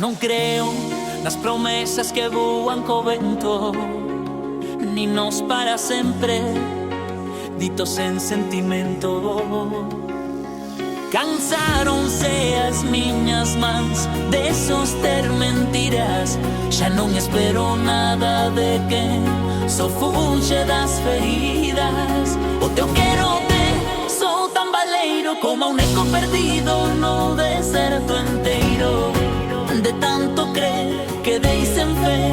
non creo nas promesas que voan co vento, nin nos para sempre, ditos en sentimento. Cansáronse as miñas mans de soster mentiras, xa non espero nada de quen só fuxe das feridas. O teu querote sou tan baleiro como un eco perdido no deserto enteiro. De tanto creer quedei sen fe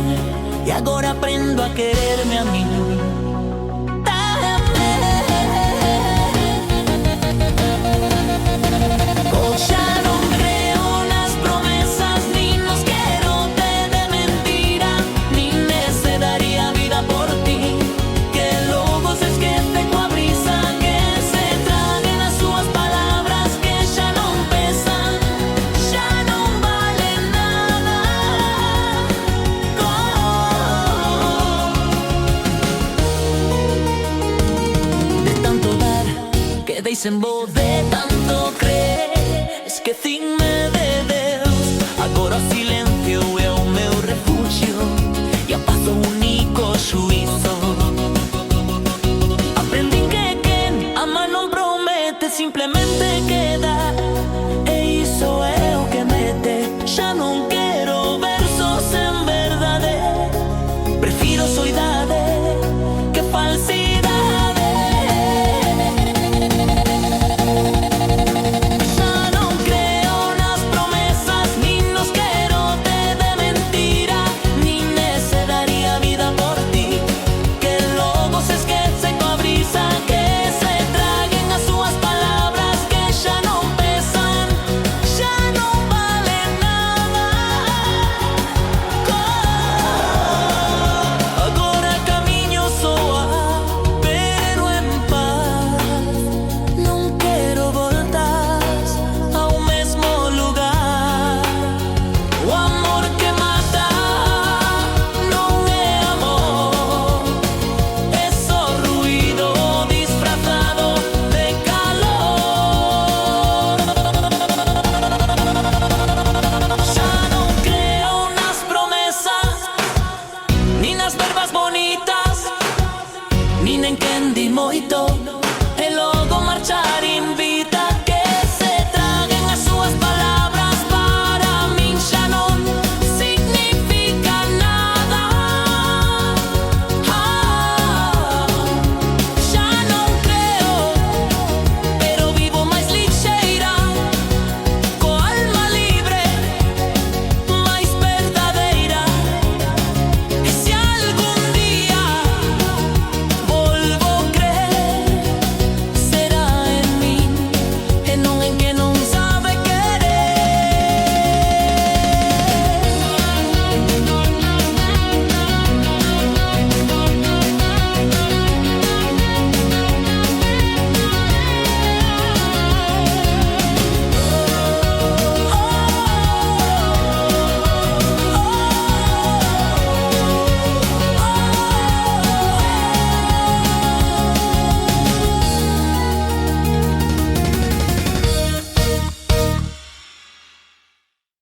e agora aprendo a quererme a mí. Quedéis en voz de